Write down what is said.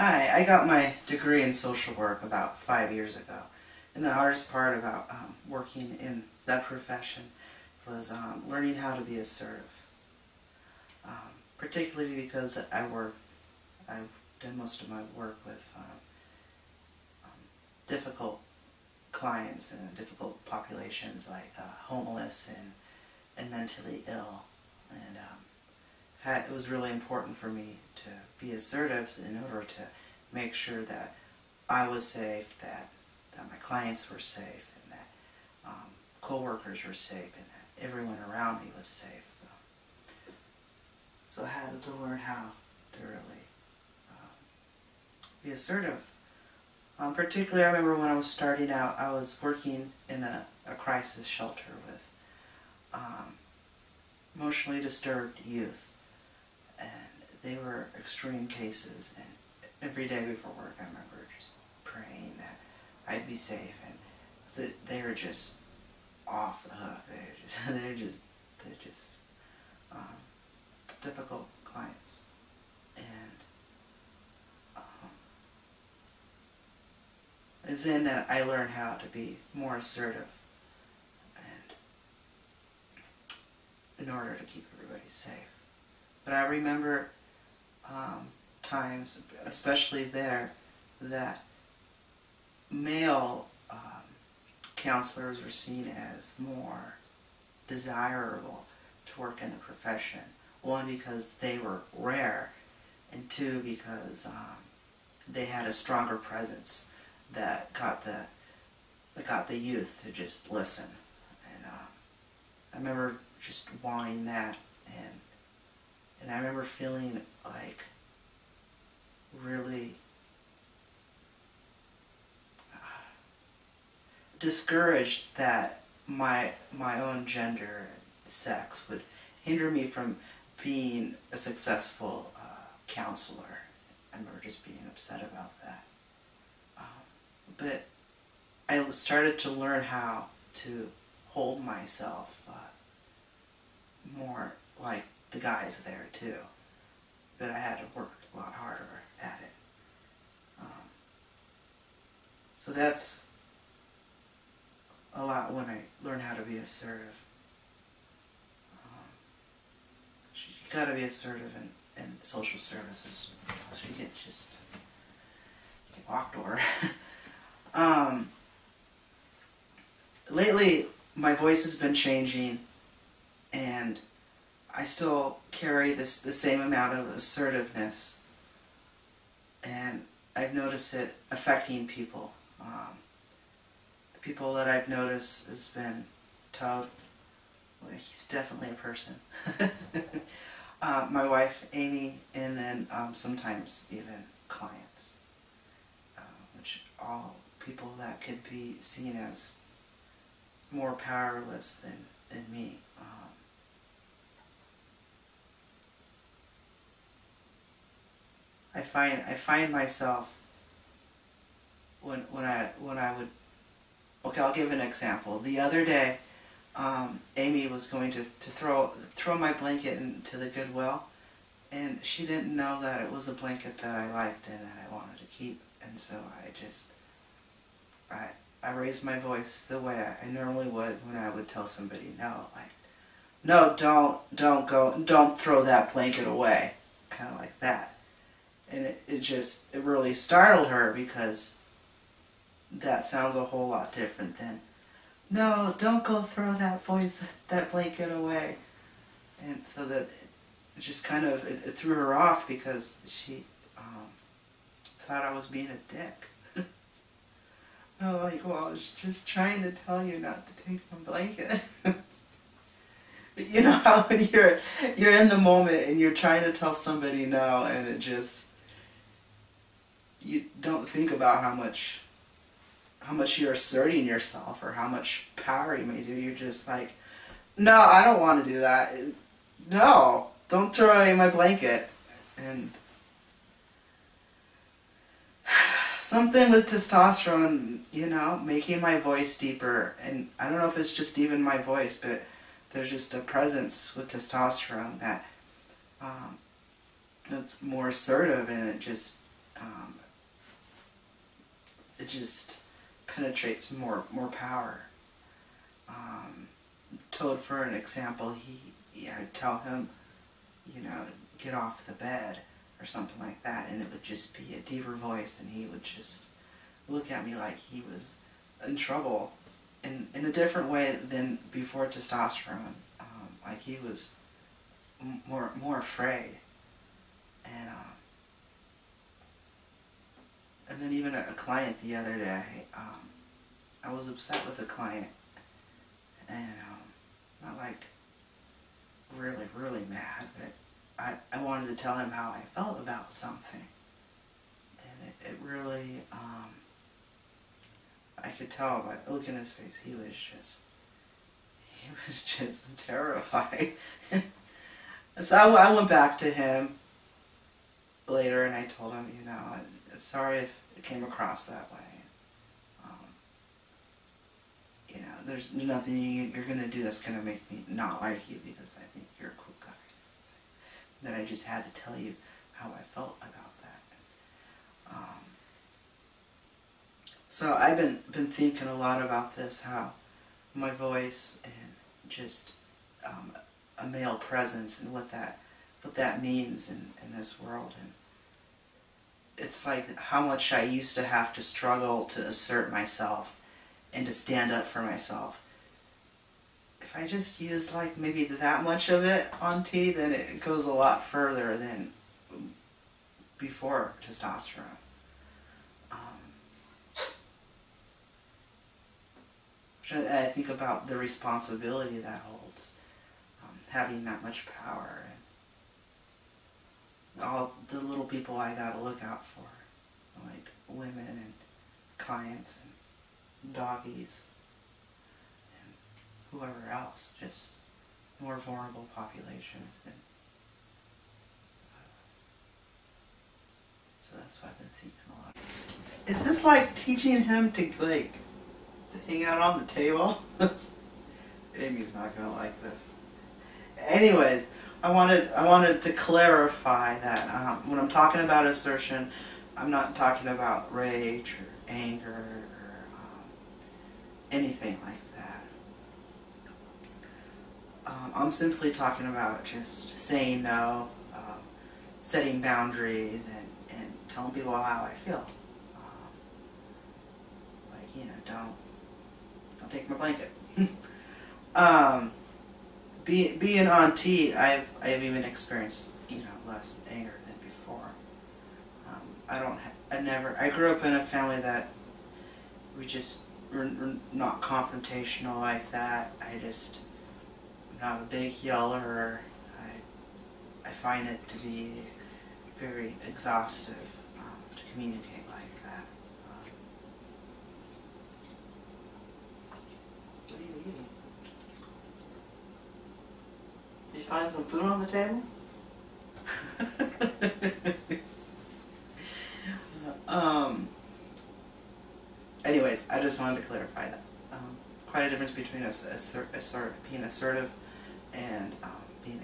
Hi, I got my degree in social work about 5 years ago. And the hardest part about working in that profession was learning how to be assertive. Particularly because I've done most of my work with difficult clients and difficult populations like homeless and mentally ill. And it was really important for me to be assertive in order to make sure that I was safe, that my clients were safe, and that co-workers were safe, and that everyone around me was safe. So I had to learn how to really be assertive. Particularly, I remember when I was starting out, I was working in a crisis shelter with emotionally disturbed youth. And they were extreme cases, and every day before work I remember just praying that I'd be safe, and so they were just off the hook. They're just difficult clients, and it's then that I learned how to be more assertive, and in order to keep everybody safe. But I remember times, especially there, that male counselors were seen as more desirable to work in the profession. One, because they were rare, and two, because they had a stronger presence that got the youth to just listen. And I remember just wanting that, and I remember feeling like really discouraged that my own gender and sex would hinder me from being a successful counselor. I remember just being upset about that. But I started to learn how to hold myself more like the guys there too, but I had to work a lot harder at it. So that's a lot when I learned how to be assertive. You gotta be assertive in social services, so you get walked over. Lately, my voice has been changing, and I still carry the same amount of assertiveness, and I've noticed it affecting people. The people that I've noticed has been Toad. Well, he's definitely a person. My wife, Amy, and then sometimes even clients, which all people that could be seen as more powerless than me. I find myself when I would. Okay, I'll give an example. The other day, Amy was going to throw my blanket into the Goodwill, and she didn't know that it was a blanket that I liked and that I wanted to keep, and so I raised my voice the way I normally would when I would tell somebody no, like, no, don't throw that blanket away, kind of like that. And it really startled her, because that sounds a whole lot different than, no, don't go throw that blanket away. And so that it just kind of, it threw her off, because she thought I was being a dick. No, like, well, I was just trying to tell you not to take my blanket. But you know how when you're in the moment and you're trying to tell somebody no, and it just, you don't think about how much you're asserting yourself or how much power you may do. You're just like, no, I don't want to do that. No, don't throw away my blanket. And something with testosterone, you know, making my voice deeper. And I don't know if it's just even my voice, but there's just a presence with testosterone that that's more assertive, and it just um, it just penetrates more power. Toad, for an example, I'd tell him, you know, to get off the bed or something like that, and it would just be a deeper voice, and he would just look at me like he was in trouble in a different way than before testosterone. Like he was more afraid, and then even a client the other day, I was upset with a client, and not like really mad, but I wanted to tell him how I felt about something, and it really, I could tell by the look in his face, he was just terrified. And so I went back to him later and I told him, you know, I'm sorry if it came across that way. You know, there's nothing you're going to do that's going to make me not like you, because I think you're a cool guy. But I just had to tell you how I felt about that. So I've been thinking a lot about this, how my voice and just a male presence and what that means in this world. And it's like how much I used to have to struggle to assert myself and to stand up for myself. If I just use like maybe that much of it on T, then it goes a lot further than before testosterone. I think about the responsibility that holds, having that much power, and all the little people I gotta look out for, like women and clients and doggies and whoever else, just more vulnerable populations. And so that's what I've been thinking a lot. Is this like teaching him to like hang out on the table? Amy's not gonna like this. Anyways, I wanted to clarify that when I'm talking about assertion, I'm not talking about rage or anger or anything like that. I'm simply talking about just saying no, setting boundaries, and telling people how I feel. Like, you know, don't take my blanket. Being on T, I've even experienced, you know, less anger than before. I grew up in a family that we just were not confrontational like that. I'm not a big yeller. I find it to be very exhaustive to communicate like that. What are you eating? Did you find some food on the table? Anyways, I just wanted to clarify that. Quite a difference between being assertive and being